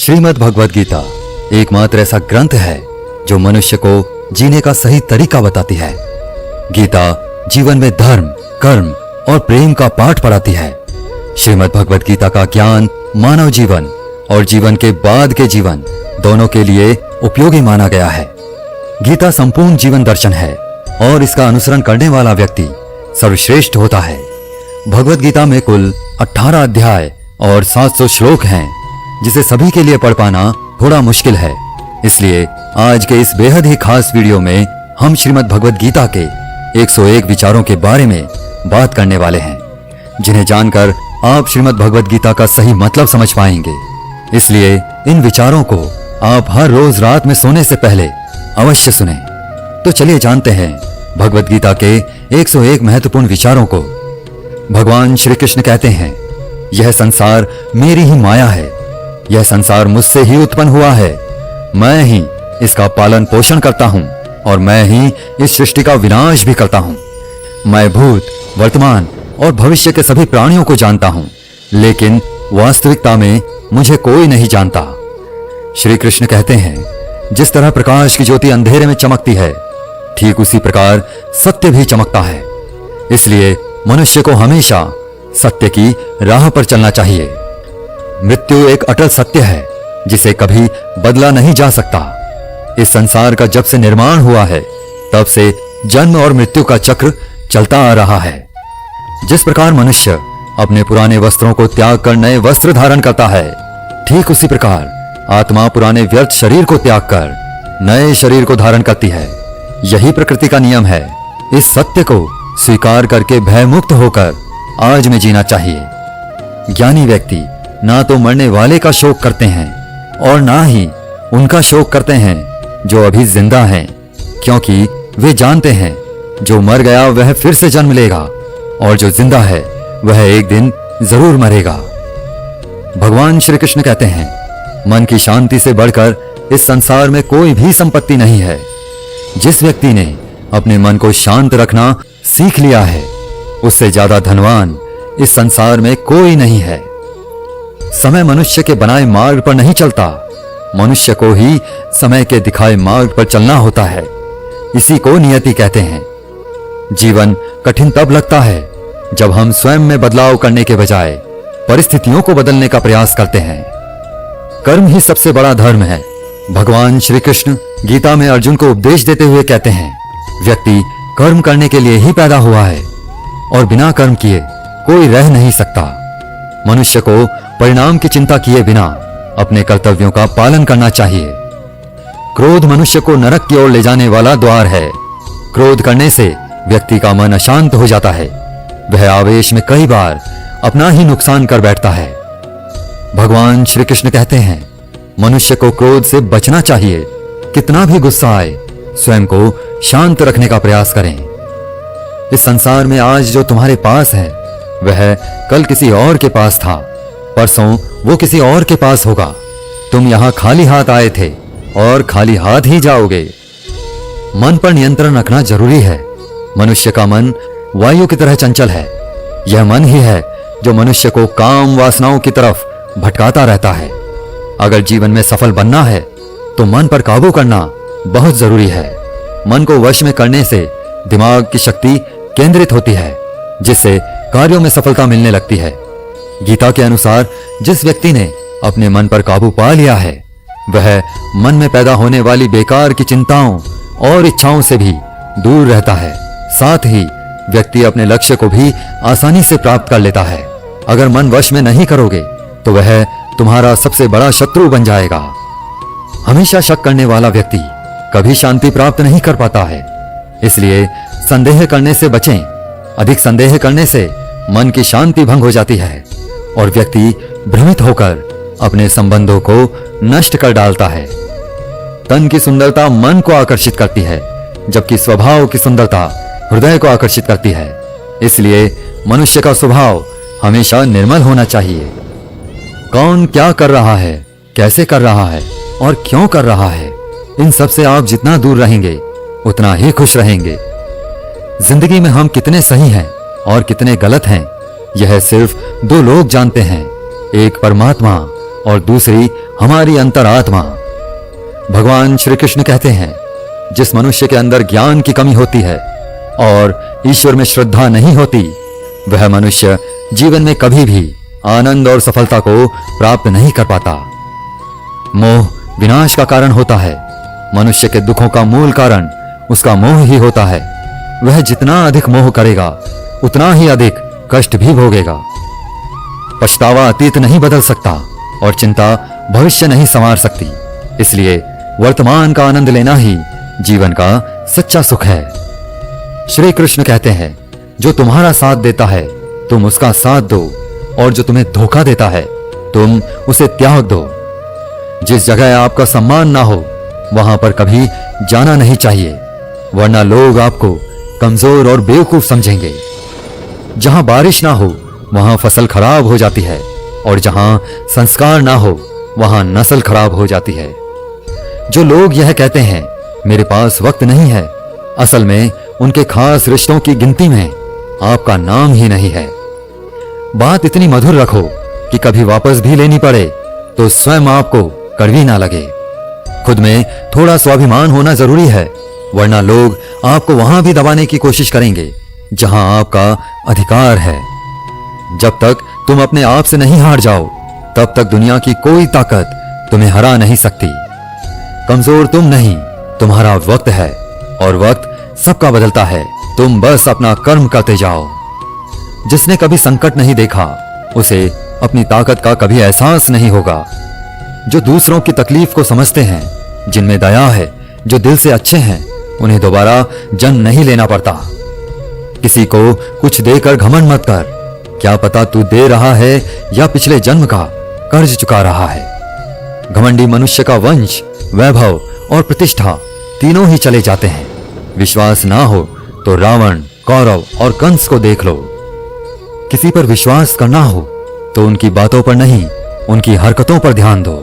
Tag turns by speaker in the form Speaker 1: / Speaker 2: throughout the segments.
Speaker 1: श्रीमद् भगवद गीता एकमात्र ऐसा ग्रंथ है जो मनुष्य को जीने का सही तरीका बताती है। गीता जीवन में धर्म, कर्म और प्रेम का पाठ पढ़ाती है। श्रीमद् भगवद गीता का ज्ञान मानव जीवन और जीवन के बाद के जीवन दोनों के लिए उपयोगी माना गया है। गीता संपूर्ण जीवन दर्शन है और इसका अनुसरण करने वाला व्यक्ति सर्वश्रेष्ठ होता है। भगवद गीता में कुल 18 अध्याय और 700 श्लोक हैं, जिसे सभी के लिए पढ़ पाना थोड़ा मुश्किल है। इसलिए आज के इस बेहद ही खास वीडियो में हम श्रीमद् भगवद गीता के 101 विचारों के बारे में बात करने वाले हैं, जिन्हें जानकर आप श्रीमद् भगवद गीता का सही मतलब समझ पाएंगे। इसलिए इन विचारों को आप हर रोज रात में सोने से पहले अवश्य सुनें। तो चलिए जानते हैं भगवद गीता के 101 महत्वपूर्ण विचारों को। भगवान श्री कृष्ण कहते हैं, यह संसार मेरी ही माया है, यह संसार मुझसे ही उत्पन्न हुआ है, मैं ही इसका पालन पोषण करता हूँ और मैं ही इस सृष्टि का विनाश भी करता हूँ। मैं भूत, वर्तमान और भविष्य के सभी प्राणियों को जानता हूँ, लेकिन वास्तविकता में मुझे कोई नहीं जानता। श्री कृष्ण कहते हैं, जिस तरह प्रकाश की ज्योति अंधेरे में चमकती है, ठीक उसी प्रकार सत्य भी चमकता है। इसलिए मनुष्य को हमेशा सत्य की राह पर चलना चाहिए। मृत्यु एक अटल सत्य है जिसे कभी बदला नहीं जा सकता। इस संसार का जब से निर्माण हुआ है, तब से जन्म और मृत्यु का चक्र चलता आ रहा है। जिस प्रकार मनुष्य अपने पुराने वस्त्रों को त्याग कर नए वस्त्र धारण करता है, ठीक उसी प्रकार आत्मा पुराने व्यर्थ शरीर को त्याग कर नए शरीर को धारण करती है। यही प्रकृति का नियम है। इस सत्य को स्वीकार करके भयमुक्त होकर आज में जीना चाहिए। ज्ञानी व्यक्ति ना तो मरने वाले का शोक करते हैं और ना ही उनका शोक करते हैं जो अभी जिंदा हैं, क्योंकि वे जानते हैं जो मर गया वह फिर से जन्म लेगा और जो जिंदा है वह एक दिन जरूर मरेगा। भगवान श्री कृष्ण कहते हैं, मन की शांति से बढ़कर इस संसार में कोई भी संपत्ति नहीं है। जिस व्यक्ति ने अपने मन को शांत रखना सीख लिया है, उससे ज्यादा धनवान इस संसार में कोई नहीं है। समय मनुष्य के बनाए मार्ग पर नहीं चलता, मनुष्य को ही समय के दिखाए मार्ग पर चलना होता है। इसी को नियति कहते हैं। जीवन कठिन तब लगता है जब हम स्वयं में बदलाव करने के बजाय परिस्थितियों को बदलने का प्रयास करते हैं। कर्म ही सबसे बड़ा धर्म है। भगवान श्री कृष्ण गीता में अर्जुन को उपदेश देते हुए कहते हैं, व्यक्ति कर्म करने के लिए ही पैदा हुआ है और बिना कर्म किए कोई रह नहीं सकता। मनुष्य को परिणाम की चिंता किए बिना अपने कर्तव्यों का पालन करना चाहिए। क्रोध मनुष्य को नरक की ओर ले जाने वाला द्वार है। क्रोध करने से व्यक्ति का मन अशांत हो जाता है। वह आवेश में कई बार अपना ही नुकसान कर बैठता है। भगवान श्री कृष्ण कहते हैं, मनुष्य को क्रोध से बचना चाहिए। कितना भी गुस्सा आए, स्वयं को शांत रखने का प्रयास करें। इस संसार में आज जो तुम्हारे पास है, वह कल किसी और के पास था, परसों वो किसी और के पास होगा। तुम यहां खाली हाथ आए थे और खाली हाथ ही जाओगे। मन पर नियंत्रण रखना जरूरी है। मनुष्य का मन वायु की तरह चंचल है। यह मन ही है जो मनुष्य को काम वासनाओं की तरफ भटकाता रहता है। अगर जीवन में सफल बनना है तो मन पर काबू करना बहुत जरूरी है। मन को वश में करने से दिमाग की शक्ति केंद्रित होती है, जिससे कार्यों में सफलता मिलने लगती है। गीता के अनुसार जिस व्यक्ति ने अपने मन पर काबू पा लिया है, वह मन में पैदा होने वाली बेकार की चिंताओं और इच्छाओं से भी दूर रहता है। साथ ही व्यक्ति अपने लक्ष्य को भी आसानी से प्राप्त कर लेता है। अगर मन वश में नहीं करोगे तो वह तुम्हारा सबसे बड़ा शत्रु बन जाएगा। हमेशा शक करने वाला व्यक्ति कभी शांति प्राप्त नहीं कर पाता है। इसलिए संदेह करने से बचें। अधिक संदेह करने से मन की शांति भंग हो जाती है और व्यक्ति भ्रमित होकर अपने संबंधों को नष्ट कर डालता है। तन की सुंदरता मन को आकर्षित करती है, जबकि स्वभाव की सुंदरता हृदय को आकर्षित करती है। इसलिए मनुष्य का स्वभाव हमेशा निर्मल होना चाहिए। कौन क्या कर रहा है, कैसे कर रहा है और क्यों कर रहा है, इन सब से आप जितना दूर रहेंगे उतना ही खुश रहेंगे। जिंदगी में हम कितने सही हैं और कितने गलत हैं, यह सिर्फ दो लोग जानते हैं, एक परमात्मा और दूसरी हमारी अंतरात्मा। भगवान श्री कृष्ण कहते हैं, जिस मनुष्य के अंदर ज्ञान की कमी होती है और ईश्वर में श्रद्धा नहीं होती, वह मनुष्य जीवन में कभी भी आनंद और सफलता को प्राप्त नहीं कर पाता। मोह विनाश का कारण होता है। मनुष्य के दुखों का मूल कारण उसका मोह ही होता है। वह जितना अधिक मोह करेगा, उतना ही अधिक कष्ट भी भोगेगा। पछतावा अतीत नहीं बदल सकता और चिंता भविष्य नहीं संवार सकती। इसलिए वर्तमान का आनंद लेना ही जीवन का सच्चा सुख है। श्री कृष्ण कहते हैं, जो तुम्हारा साथ देता है तुम उसका साथ दो, और जो तुम्हें धोखा देता है तुम उसे त्याग दो। जिस जगह आपका सम्मान ना हो वहां पर कभी जाना नहीं चाहिए, वरना लोग आपको कमजोर और बेवकूफ समझेंगे। जहां बारिश ना हो वहां फसल खराब हो जाती है, और जहां संस्कार ना हो वहां नस्ल खराब हो जाती है। जो लोग यह कहते हैं मेरे पास वक्त नहीं है, असल में उनके खास रिश्तों की गिनती में आपका नाम ही नहीं है। बात इतनी मधुर रखो कि कभी वापस भी लेनी पड़े तो स्वयं आपको कड़वी ना लगे। खुद में थोड़ा स्वाभिमान होना जरूरी है, वरना लोग आपको वहां भी दबाने की कोशिश करेंगे जहां आपका अधिकार है। जब तक तुम अपने आप से नहीं हार जाओ, तब तक दुनिया की कोई ताकत तुम्हें हरा नहीं सकती। कमजोर तुम नहीं, तुम्हारा वक्त है, और वक्त सबका बदलता है। तुम बस अपना कर्म करते जाओ। जिसने कभी संकट नहीं देखा, उसे अपनी ताकत का कभी एहसास नहीं होगा। जो दूसरों की तकलीफ को समझते हैं, जिनमें दया है, जो दिल से अच्छे हैं, उन्हें दोबारा जन्म नहीं लेना पड़ता। किसी को कुछ देकर घमंड मत कर। क्या पता तू दे रहा है या पिछले जन्म का कर्ज चुका रहा है। घमंडी मनुष्य का वंश, वैभव और प्रतिष्ठा तीनों ही चले जाते हैं। विश्वास ना हो तो रावण, कौरव और कंस को देख लो। किसी पर विश्वास करना हो तो उनकी बातों पर नहीं, उनकी हरकतों पर ध्यान दो।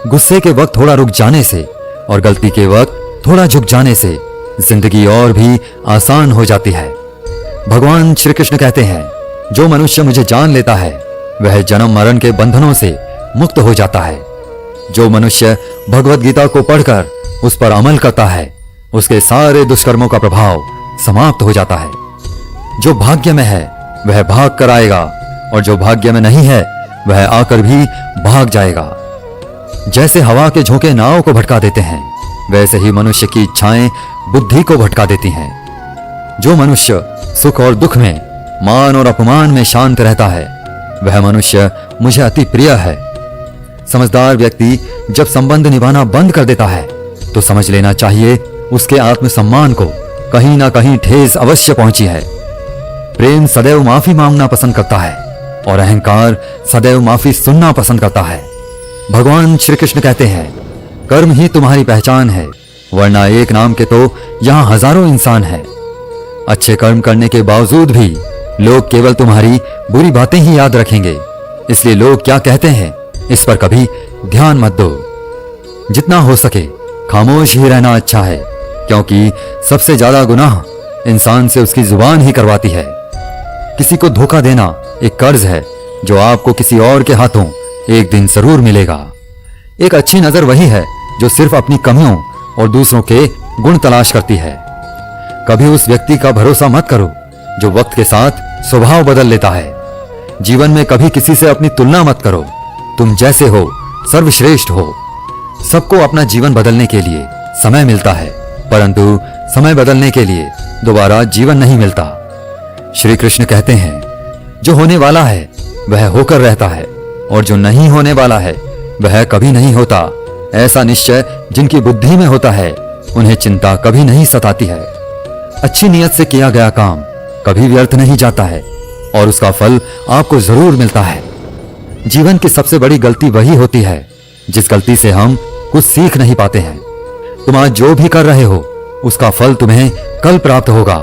Speaker 1: गुस्से के वक्त थोड़ा रुक जाने से और गलती के वक्त थोड़ा झुक जाने से जिंदगी और भी आसान हो जाती है। भगवान श्री कृष्ण कहते हैं, जो मनुष्य मुझे जान लेता है वह जन्म मरण के बंधनों से मुक्त हो जाता है। जो मनुष्य भगवत गीता को पढ़कर उस पर अमल करता है, उसके सारे दुष्कर्मों का प्रभाव समाप्त हो जाता है। जो भाग्य में है वह भाग कर आएगा, और जो भाग्य में नहीं है वह आकर भी भाग जाएगा। जैसे हवा के झोंके नाव को भटका देते हैं, वैसे ही मनुष्य की इच्छाएं बुद्धि को भटका देती हैं। जो मनुष्य सुख और दुख में, मान और अपमान में शांत रहता है, वह मनुष्य मुझे अति प्रिय है। समझदार व्यक्ति जब संबंध निभाना बंद कर देता है तो समझ लेना चाहिए उसके आत्मसम्मान को कहीं ना कहीं ठेस अवश्य पहुंची है। प्रेम सदैव माफी मांगना पसंद करता है, और अहंकार सदैव माफी सुनना पसंद करता है। भगवान श्री कृष्ण कहते हैं, कर्म ही तुम्हारी पहचान है, वरना एक नाम के तो यहां हजारों इंसान हैं। अच्छे कर्म करने के बावजूद भी लोग केवल तुम्हारी बुरी बातें ही याद रखेंगे। इसलिए लोग क्या कहते हैं इस पर कभी ध्यान मत दो। जितना हो सके खामोश ही रहना अच्छा है, क्योंकि सबसे ज्यादा गुनाह इंसान से उसकी जुबान ही करवाती है। किसी को धोखा देना एक कर्ज है जो आपको किसी और के हाथों एक दिन जरूर मिलेगा। एक अच्छी नजर वही है जो सिर्फ अपनी कमियों और दूसरों के गुण तलाश करती है। कभी उस व्यक्ति का भरोसा मत करो जो वक्त के साथ स्वभाव बदल लेता है। जीवन में कभी किसी से अपनी तुलना मत करो। तुम जैसे हो सर्वश्रेष्ठ हो। सबको अपना जीवन बदलने के लिए समय मिलता है, परंतु समय बदलने के लिए दोबारा जीवन नहीं मिलता। श्री कृष्ण कहते हैं, जो होने वाला है वह होकर रहता है, और जो नहीं होने वाला है वह कभी नहीं होता। ऐसा निश्चय जिनकी बुद्धि में होता है उन्हें चिंता कभी नहीं सताती है। अच्छी नियत से किया गया काम कभी व्यर्थ नहीं जाता है, और उसका फल आपको जरूर मिलता है। जीवन की सबसे बड़ी गलती वही होती है जिस गलती से हम कुछ सीख नहीं पाते हैं। तुम आज जो भी कर रहे हो उसका फल तुम्हें कल प्राप्त होगा,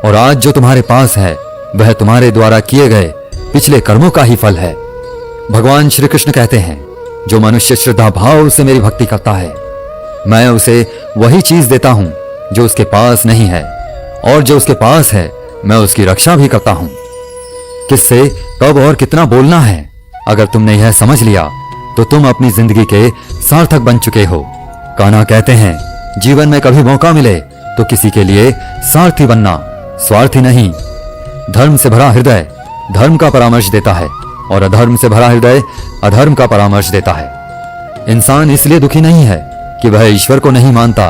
Speaker 1: और आज जो तुम्हारे पास है वह तुम्हारे द्वारा किए गए पिछले कर्मों का ही फल है। भगवान श्री कृष्ण कहते हैं, जो मनुष्य श्रद्धा भाव से मेरी भक्ति करता है, मैं उसे वही चीज देता हूं जो उसके पास नहीं है, और जो उसके पास है मैं उसकी रक्षा भी करता हूं। किससे कब और कितना बोलना है, अगर तुमने यह समझ लिया तो तुम अपनी जिंदगी के सार्थक बन चुके हो। कान्हा कहते हैं, जीवन में कभी मौका मिले तो किसी के लिए सारथी बनना, स्वार्थी नहीं। धर्म से भरा हृदय धर्म का परामर्श देता है और अधर्म से भरा हृदय अधर्म का परामर्श देता है। इंसान इसलिए दुखी नहीं है कि वह ईश्वर को नहीं मानता,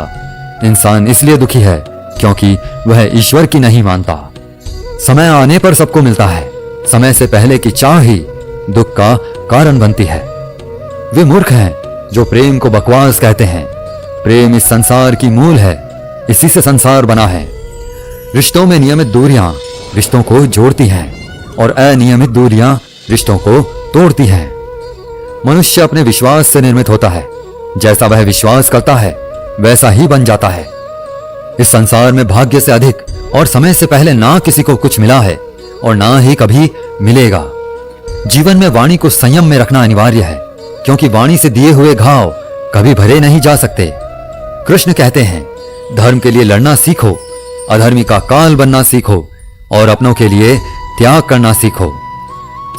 Speaker 1: इंसान इसलिए दुखी है क्योंकि वह ईश्वर की नहीं मानता। समय आने पर सबको मिलता है, समय से पहले की चाह ही दुख का कारण बनती है। वे मूर्ख हैं जो प्रेम को बकवास कहते हैं। प्रेम इस संसार की मूल है, इसी से संसार बना है। रिश्तों में नियमित दूरियां रिश्तों को जोड़ती हैं और अनियमित दूरियां रिश्तों को तोड़ती हैं। मनुष्य अपने विश्वास से निर्मित होता है, जैसा वह विश्वास करता है वैसा ही बन जाता है। इस संसार में भाग्य से अधिक और समय से पहले ना किसी को कुछ मिला है और ना ही कभी मिलेगा। जीवन में वाणी को संयम में रखना अनिवार्य है, क्योंकि वाणी से दिए हुए घाव कभी भरे नहीं जा सकते। कृष्ण कहते हैं, धर्म के लिए लड़ना सीखो, अधर्मी का काल बनना सीखो और अपनों के लिए त्याग करना सीखो।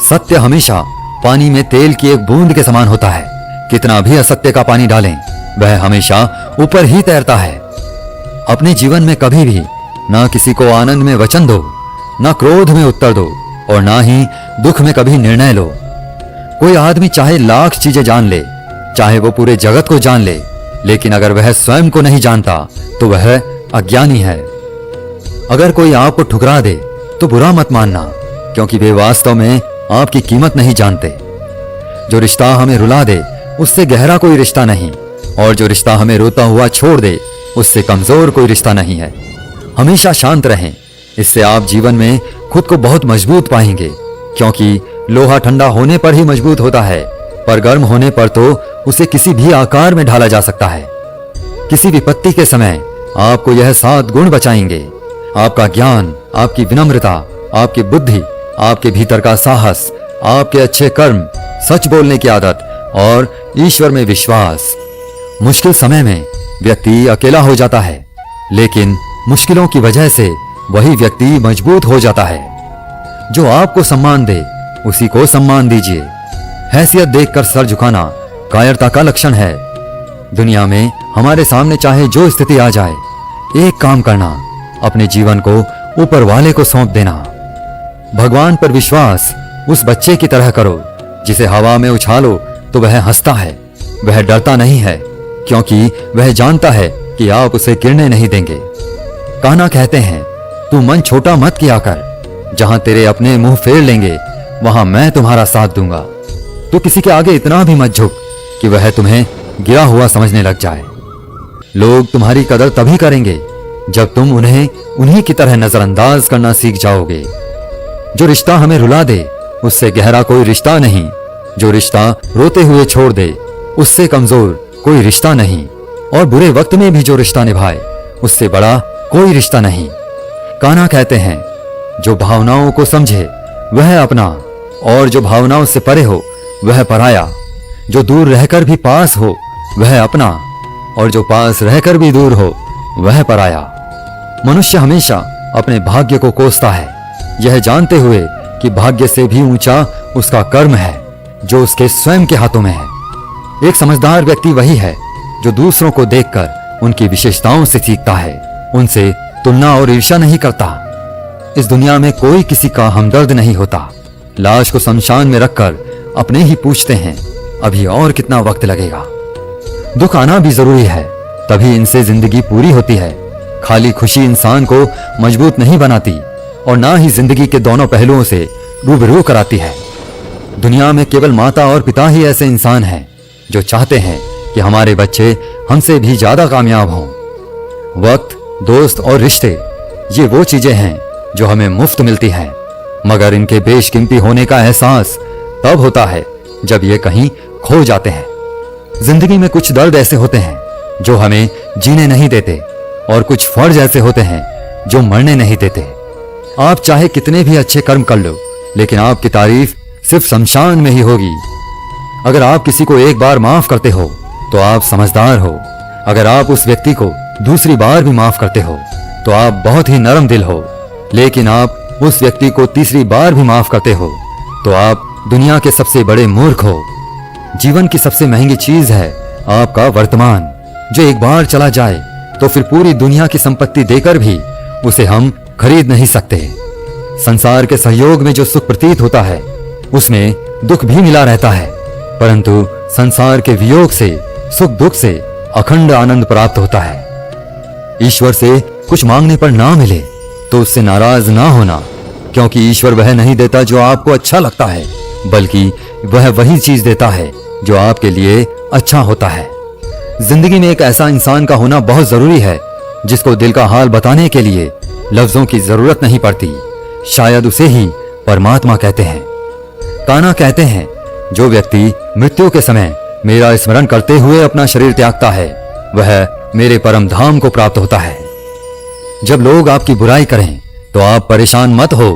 Speaker 1: सत्य हमेशा पानी में तेल की एक बूंद के समान होता है। कितना भी असत्य का पानी डालें, वह हमेशा ऊपर ही तैरता है। अपने जीवन में कभी भी ना किसी को आनंद में वचन दो, ना क्रोध में उत्तर दो और ना ही दुख में कभी निर्णय लो। कोई आदमी चाहे लाख चीजें जान ले, चाहे वो पूरे जगत को जान ले, लेकिन अगर वह स्वयं को नहीं जानता तो वह अज्ञानी है। अगर कोई आपको ठुकरा दे तो बुरा मत मानना, क्योंकि वे वास्तव में आपकी कीमत नहीं जानते। जो रिश्ता हमें रुला दे उससे गहरा कोई रिश्ता नहीं, और जो रिश्ता हमें रोता हुआ छोड़ दे उससे कमजोर कोई रिश्ता नहीं है। हमेशा शांत रहें, इससे आप जीवन में खुद को बहुत मजबूत पाएंगे, क्योंकि लोहा ठंडा होने पर ही मजबूत होता है, पर गर्म होने पर तो उसे किसी भी आकार में ढाला जा सकता है। किसी विपत्ति के समय आपको यह 7 गुण बचाएंगे: आपका ज्ञान, आपकी विनम्रता, आपकी बुद्धि, आपके भीतर का साहस, आपके अच्छे कर्म, सच बोलने की आदत और ईश्वर में विश्वास। मुश्किल समय में व्यक्ति अकेला हो जाता है, लेकिन मुश्किलों की वजह से वही व्यक्ति मजबूत हो जाता है। जो आपको सम्मान दे उसी को सम्मान दीजिए। हैसियत देखकर सर झुकाना कायरता का लक्षण है। दुनिया में हमारे सामने चाहे जो स्थिति आ जाए, एक काम करना, अपने जीवन को ऊपर वाले को सौंप देना। भगवान पर विश्वास उस बच्चे की तरह करो जिसे हवा में उछालो तो वह हंसता है। वह डरता नहीं है, क्योंकि वह जानता है कि आप उसे गिरने नहीं देंगे। कान्हा कहते हैं, तू मन छोटा मत किया कर, जहां तेरे अपने मुंह फेर लेंगे वहां मैं तुम्हारा साथ दूंगा। तू किसी के आगे इतना भी मत झुक कि वह तुम्हें गिरा हुआ समझने लग जाए। लोग तुम्हारी कदर तभी करेंगे जब तुम उन्हें उन्हीं की तरह नजरअंदाज करना सीख जाओगे। जो रिश्ता हमें रुला दे उससे गहरा कोई रिश्ता नहीं। जो रिश्ता रोते हुए छोड़ दे उससे कमजोर कोई रिश्ता नहीं। और बुरे वक्त में भी जो रिश्ता निभाए उससे बड़ा कोई रिश्ता नहीं। कान्हा कहते हैं, जो भावनाओं को समझे वह अपना, और जो भावनाओं से परे हो वह पराया। जो दूर रहकर भी पास हो वह अपना, और जो पास रहकर भी दूर हो वह पराया। मनुष्य हमेशा अपने भाग्य को कोसता है, यह जानते हुए कि भाग्य से भी ऊंचा उसका कर्म है जो उसके स्वयं के हाथों में है। एक समझदार व्यक्ति वही है जो दूसरों को देखकर उनकी विशेषताओं से सीखता है, उनसे तुलना और ईर्ष्या नहीं करता। इस दुनिया में कोई किसी का हमदर्द नहीं होता। लाश को शमशान में रखकर अपने ही पूछते हैं, अभी और कितना वक्त लगेगा। दुख आना भी जरूरी है, तभी इनसे जिंदगी पूरी होती है। खाली खुशी इंसान को मजबूत नहीं बनाती और ना ही जिंदगी के दोनों पहलुओं से रूबरू कराती है। दुनिया में केवल माता और पिता ही ऐसे इंसान हैं जो चाहते हैं कि हमारे बच्चे हमसे भी ज्यादा कामयाब हों। वक्त, दोस्त और रिश्ते, ये वो चीजें हैं जो हमें मुफ्त मिलती हैं, मगर इनके बेशकीमती होने का एहसास तब होता है जब ये कहीं खो जाते हैं। जिंदगी में कुछ दर्द ऐसे होते हैं जो हमें जीने नहीं देते, और कुछ फर्ज ऐसे होते हैं जो मरने नहीं देते। आप चाहे कितने भी अच्छे कर्म कर लो, लेकिन आपकी तारीफ सिर्फ शमशान में ही होगी। अगर आप किसी को एक बार माफ करते हो तो आप समझदार हो। अगर आप उस व्यक्ति को दूसरी बार भी माफ करते हो तो आप बहुत ही नरम दिल हो। लेकिन आप उस व्यक्ति को तीसरी बार भी माफ करते हो तो आप दुनिया के सबसे बड़े मूर्ख हो। जीवन की सबसे महंगी चीज है आपका वर्तमान, जो एक बार चला जाए तो फिर पूरी दुनिया की संपत्ति देकर भी उसे हम खरीद नहीं सकते। संसार के सहयोग में जो सुख प्रतीत होता है उसमें दुख भी मिला रहता है, परंतु संसार के वियोग से, सुख दुख से अखंड आनंद प्राप्त होता है। ईश्वर से कुछ मांगने पर ना मिले तो उससे नाराज ना होना, क्योंकि ईश्वर वह नहीं देता जो आपको अच्छा लगता है, बल्कि वह वही चीज देता है जो आपके लिए अच्छा होता है। जिंदगी में एक ऐसा इंसान का होना बहुत जरूरी है जिसको दिल का हाल बताने के लिए लफ्जों की जरूरत नहीं पड़ती। शायद उसे ही परमात्मा कहते हैं। कान्हा कहते हैं, जो व्यक्ति मृत्यु के समय मेरा स्मरण करते हुए अपना शरीर त्यागता है वह मेरे परम धाम को प्राप्त होता है। जब लोग आपकी बुराई करें तो आप परेशान मत हो,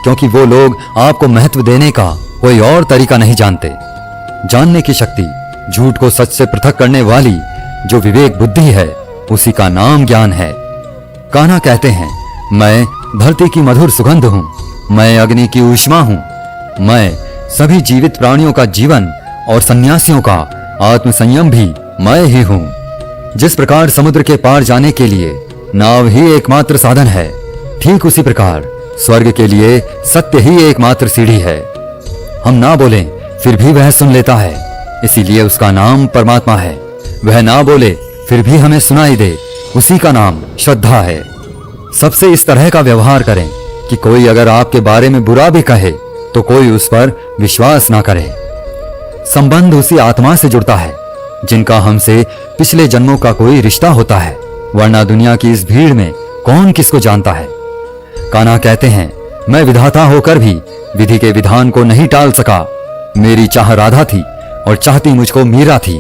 Speaker 1: क्योंकि वो लोग आपको महत्व देने का कोई और तरीका नहीं जानते। जानने की शक्ति, झूठ को सच से पृथक करने वाली जो विवेक बुद्धि है, उसी का नाम ज्ञान है। कान्हा कहते हैं, मैं धरती की मधुर सुगंध हूं, मैं अग्नि की ऊष्मा हूं, मैं सभी जीवित प्राणियों का जीवन और सन्यासियों का आत्मसंयम भी मैं ही हूं। जिस प्रकार समुद्र के पार जाने के लिए नाव ही एकमात्र साधन है, ठीक उसी प्रकार स्वर्ग के लिए सत्य ही एकमात्र सीढ़ी है। हम ना बोलें फिर भी वह सुन लेता है, इसीलिए उसका नाम परमात्मा है। वह ना बोले फिर भी हमें सुनाई दे, उसी का नाम श्रद्धा है। सबसे इस तरह का व्यवहार करें कि कोई अगर आपके बारे में बुरा भी कहे तो कोई उस पर विश्वास ना करे। संबंध उसी आत्मा से जुड़ता है जिनका हमसे पिछले जन्मों का कोई रिश्ता होता है, वरना दुनिया की इस भीड़ में कौन किसको जानता है। कान्हा कहते हैं, मैं विधाता होकर भी विधि के विधान को नहीं टाल सका। मेरी चाह राधा थी और चाहती मुझको मीरा थी,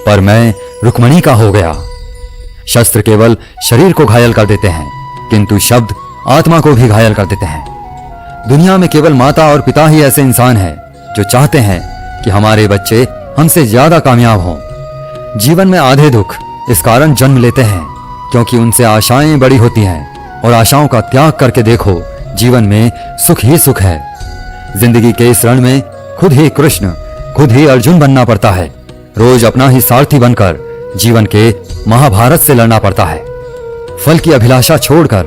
Speaker 1: पर मैं रुक्मणी का हो गया। शस्त्र केवल शरीर को घायल कर देते हैं, किंतु शब्द आत्मा को भी घायल कर देते हैं। दुनिया में केवल माता और पिता ही ऐसे इंसान हैं जो चाहते हैं कि हमारे बच्चे हमसे ज्यादा कामयाब हों। जीवन में आधे दुख इस कारण जन्म लेते हैं क्योंकि उनसे आशाएं बड़ी होती हैं, और आशाओं का त्याग करके देखो, जीवन में सुख ही सुख है। जिंदगी के इस रण में खुद ही कृष्ण, खुद ही अर्जुन बनना पड़ता है। रोज अपना ही सारथी बनकर जीवन के महाभारत से लड़ना पड़ता है। फल की अभिलाषा छोड़कर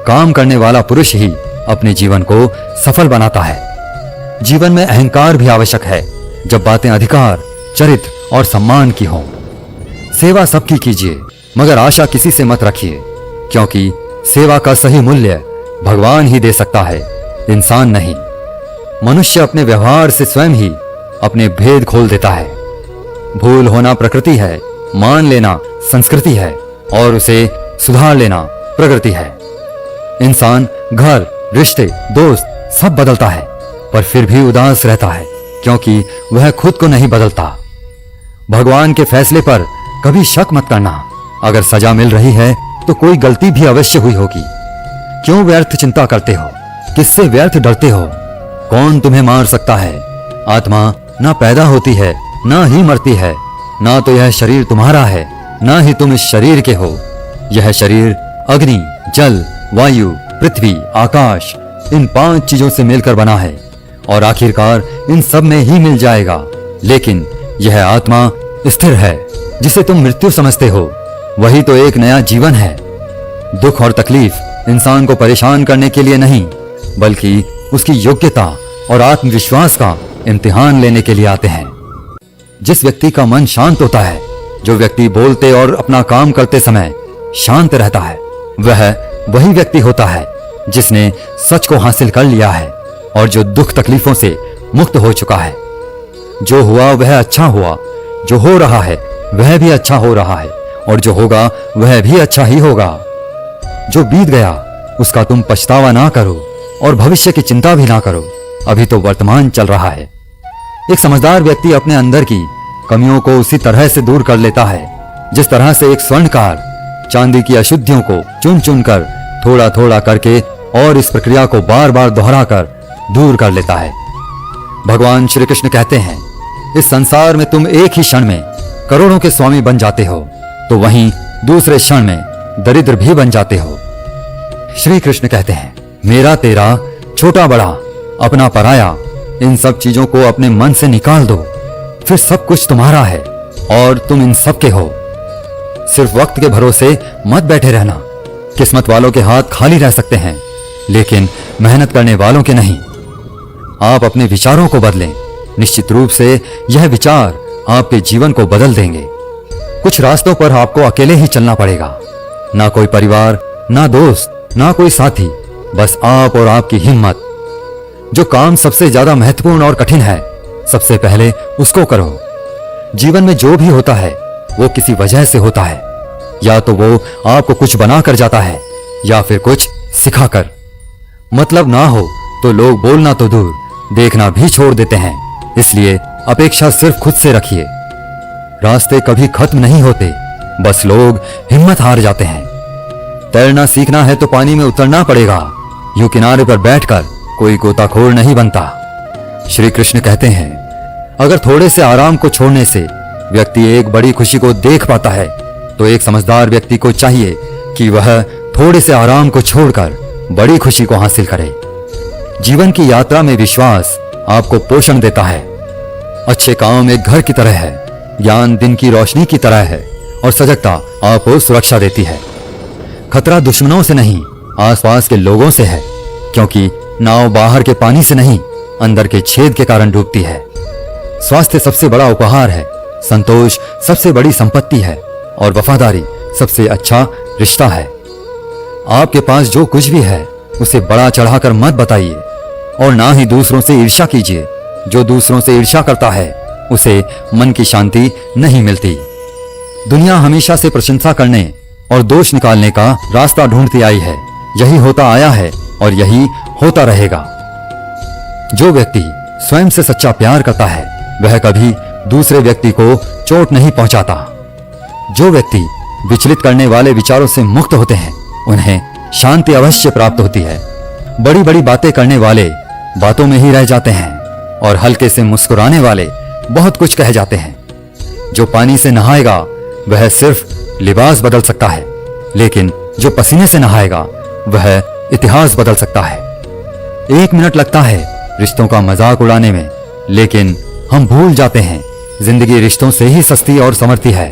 Speaker 1: काम करने वाला पुरुष ही अपने जीवन को सफल बनाता है। जीवन में अहंकार भी आवश्यक है जब बातें अधिकार, चरित्र और सम्मान की हों। सेवा सबकी कीजिए, मगर आशा किसी से मत रखिए, क्योंकि सेवा का सही मूल्य भगवान ही दे सकता है, इंसान नहीं। मनुष्य अपने व्यवहार से स्वयं ही अपने भेद खोल देता है। भूल होना प्रकृति है, मान लेना संस्कृति है, और उसे सुधार लेना प्रकृति है। इंसान घर, रिश्ते, दोस्त सब बदलता है, पर फिर भी उदास रहता है क्योंकि वह खुद को नहीं बदलता। भगवान के फैसले पर कभी शक मत करना। अगर सजा मिल रही है तो कोई गलती भी अवश्य हुई होगी। क्यों व्यर्थ चिंता करते हो? किससे व्यर्थ डरते हो? कौन तुम्हें मार सकता है? आत्मा ना पैदा होती है, ना ही मरती है। ना तो यह शरीर तुम्हारा है, ना ही तुम इस शरीर के हो। यह शरीर अग्नि, जल, वायु, पृथ्वी, आकाश, इन 5 चीजों से मिलकर बना है, और आखिरकार इन सब में ही मिल जाएगा। लेकिन यह आत्मा स्थिर है, जिसे तुम मृत्यु समझते हो, वही तो एक नया जीवन है। दुख और तकलीफ इंसान को परेशान करने के लिए नहीं, बल्कि उसकी योग्यता और आत्मविश्वास का इम्तिहान लेने के लिए आते हैं। जिस व्यक्ति का मन शांत होता है, जो व्यक्ति बोलते और अपना काम करते समय शांत रहता है, वह वही व्यक्ति होता है जिसने सच को हासिल कर लिया है और जो दुख तकलीफों से मुक्त हो चुका है। जो हुआ वह अच्छा हुआ, जो हो रहा है वह भी अच्छा हो रहा है, और जो होगा वह भी अच्छा ही होगा। जो बीत गया उसका तुम पछतावा ना करो और भविष्य की चिंता भी ना करो, अभी तो वर्तमान चल रहा है। एक समझदार व्यक्ति अपने अंदर की कमियों को उसी तरह से दूर कर लेता है जिस तरह से एक स्वर्णकार चांदी की अशुद्धियों को चुन चुन कर थोड़ा थोड़ा करके और इस प्रक्रिया को बार बार दोहराकर दूर कर लेता है। भगवान श्री कृष्ण कहते हैं, इस संसार में तुम एक ही क्षण में करोड़ों के स्वामी बन जाते हो, तो वहीं दूसरे क्षण में दरिद्र भी बन जाते हो। श्री कृष्ण कहते हैं, मेरा तेरा, छोटा बड़ा, अपना पराया, इन सब चीजों को अपने मन से निकाल दो, फिर सब कुछ तुम्हारा है और तुम इन सब के हो। सिर्फ वक्त के भरोसे मत बैठे रहना। किस्मत वालों के हाथ खाली रह सकते हैं, लेकिन मेहनत करने वालों के नहीं। आप अपने विचारों को बदलें। निश्चित रूप से यह विचार आपके जीवन को बदल देंगे। कुछ रास्तों पर आपको अकेले ही चलना पड़ेगा। ना कोई परिवार, ना दोस्त, ना कोई साथी, बस आप और आपकी हिम्मत। जो काम सबसे ज्यादा महत्वपूर्ण और कठिन है, सबसे पहले उसको करो। जीवन में जो भी होता है वो किसी वजह से होता है। या तो वो आपको कुछ बना कर जाता है या फिर कुछ सिखाकर। मतलब ना हो तो लोग बोलना तो दूर, देखना भी छोड़ देते हैं। इसलिए अपेक्षा सिर्फ खुद से रखिए। रास्ते कभी खत्म नहीं होते, बस लोग हिम्मत हार जाते हैं। तैरना सीखना है तो पानी में उतरना पड़ेगा। यूं किनारे पर बैठकर कोई गोताखोर नहीं बनता। श्री कृष्ण कहते हैं, अगर थोड़े से आराम को छोड़ने से व्यक्ति एक बड़ी खुशी को देख पाता है, तो एक समझदार व्यक्ति को चाहिए कि वह थोड़े से आराम को छोड़कर बड़ी खुशी को हासिल करे। जीवन की यात्रा में विश्वास आपको पोषण देता है। अच्छे काम एक घर की तरह है, ज्ञान दिन की रोशनी की तरह है और सजगता आपको सुरक्षा देती है। खतरा दुश्मनों से नहीं, आसपास के लोगों से है, क्योंकि नाव बाहर के पानी से नहीं, अंदर के छेद के कारण डूबती है। स्वास्थ्य सबसे बड़ा उपहार है, संतोष सबसे बड़ी संपत्ति है और वफादारी सबसे अच्छा रिश्ता है। आपके पास जो कुछ भी है उसे बड़ा चढ़ाकर मत बताइए और ना ही दूसरों से ईर्ष्या कीजिए। जो दूसरों से ईर्ष्या करता है उसे मन की शांति नहीं मिलती। दुनिया हमेशा से प्रशंसा करने और दोष निकालने का रास्ता ढूंढती आई है। यही होता आया है और यही होता रहेगा। जो व्यक्ति स्वयं से सच्चा प्यार करता है वह कभी दूसरे व्यक्ति को चोट नहीं पहुंचाता। जो व्यक्ति विचलित करने वाले विचारों से मुक्त होते हैं उन्हें शांति अवश्य प्राप्त होती है। बड़ी बड़ी बातें करने वाले बातों में ही रह जाते हैं और हल्के से मुस्कुराने वाले बहुत कुछ कह जाते हैं। जो पानी से नहाएगा वह सिर्फ लिबास बदल सकता है, लेकिन जो पसीने से नहाएगा वह इतिहास बदल सकता है। 1 मिनट लगता है रिश्तों का मजाक उड़ाने में, लेकिन हम भूल जाते हैं जिंदगी रिश्तों से ही सस्ती और संवरती है।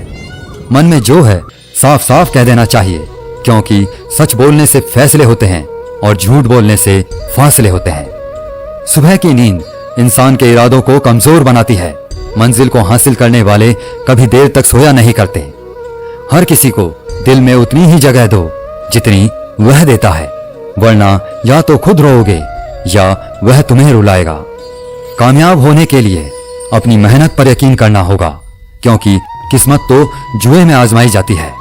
Speaker 1: मन में जो है साफ साफ कह देना चाहिए, क्योंकि सच बोलने से फैसले होते हैं और झूठ बोलने से फासले होते हैं। सुबह की नींद इंसान के इरादों को कमजोर बनाती है। मंजिल को हासिल करने वाले कभी देर तक सोया नहीं करते। हर किसी को दिल में उतनी ही जगह दो जितनी वह देता है, वरना या तो खुद रोओगे या वह तुम्हें रुलाएगा। कामयाब होने के लिए अपनी मेहनत पर यकीन करना होगा, क्योंकि किस्मत तो जुए में आजमाई जाती है।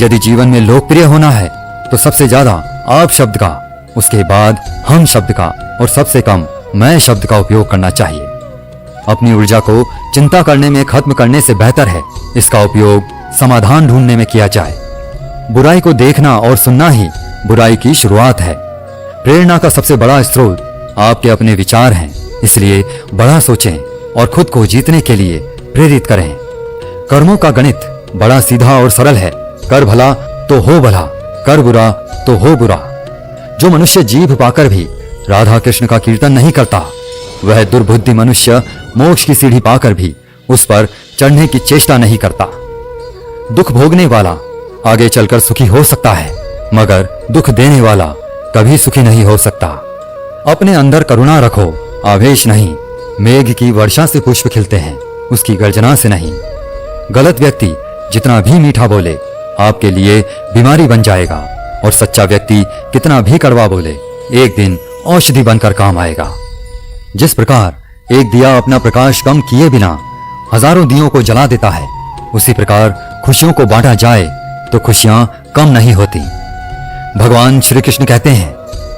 Speaker 1: यदि जीवन में लोकप्रिय होना है तो सबसे ज्यादा आप शब्द का, उसके बाद हम शब्द का और सबसे कम मैं शब्द का उपयोग करना चाहिए। अपनी ऊर्जा को चिंता करने में खत्म करने से बेहतर है इसका उपयोग समाधान ढूंढने में किया जाए। बुराई को देखना और सुनना ही बुराई की शुरुआत है। प्रेरणा का सबसे बड़ा स्रोत आपके अपने विचार हैं, इसलिए बड़ा सोचें और खुद को जीतने के लिए प्रेरित करें। कर्मों का गणित बड़ा सीधा और सरल है। कर भला तो हो भला, कर बुरा तो हो बुरा। जो मनुष्य जीभ पाकर भी राधा कृष्ण का कीर्तन नहीं करता, वह दुर्बुद्धि मनुष्य मोक्ष की सीढ़ी पाकर भी उस पर चढ़ने की चेष्टा नहीं करता। दुख भोगने वाला आगे चलकर सुखी हो सकता है, मगर दुख देने वाला कभी सुखी नहीं हो सकता। अपने अंदर करुणा रखो, आवेश नहीं। मेघ की वर्षा से पुष्प खिलते हैं, उसकी गर्जना से नहीं। गलत व्यक्ति जितना भी मीठा बोले आपके लिए बीमारी बन जाएगा, और सच्चा व्यक्ति कितना भी कड़वा बोले एक दिन औषधि बनकर काम आएगा। जिस प्रकार एक दिया अपना प्रकाश कम किए बिना हजारों दियों को जला देता है, उसी प्रकार खुशियों को बांटा जाए तो खुशियां कम नहीं होती। भगवान श्री कृष्ण कहते हैं,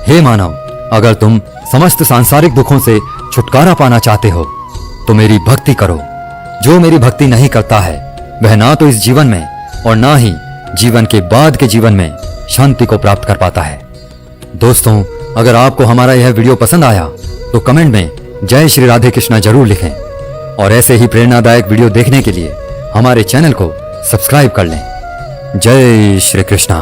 Speaker 1: हे मानव, अगर तुम समस्त सांसारिक दुखों से छुटकारा पाना चाहते हो तो मेरी भक्ति करो। जो मेरी भक्ति नहीं करता है वह ना तो इस जीवन में और ना ही जीवन के बाद के जीवन में शांति को प्राप्त कर पाता है। दोस्तों, अगर आपको हमारा यह वीडियो पसंद आया तो कमेंट में जय श्री राधे कृष्णा जरूर लिखें, और ऐसे ही प्रेरणादायक वीडियो देखने के लिए हमारे चैनल को सब्सक्राइब कर लें। जय श्री कृष्णा।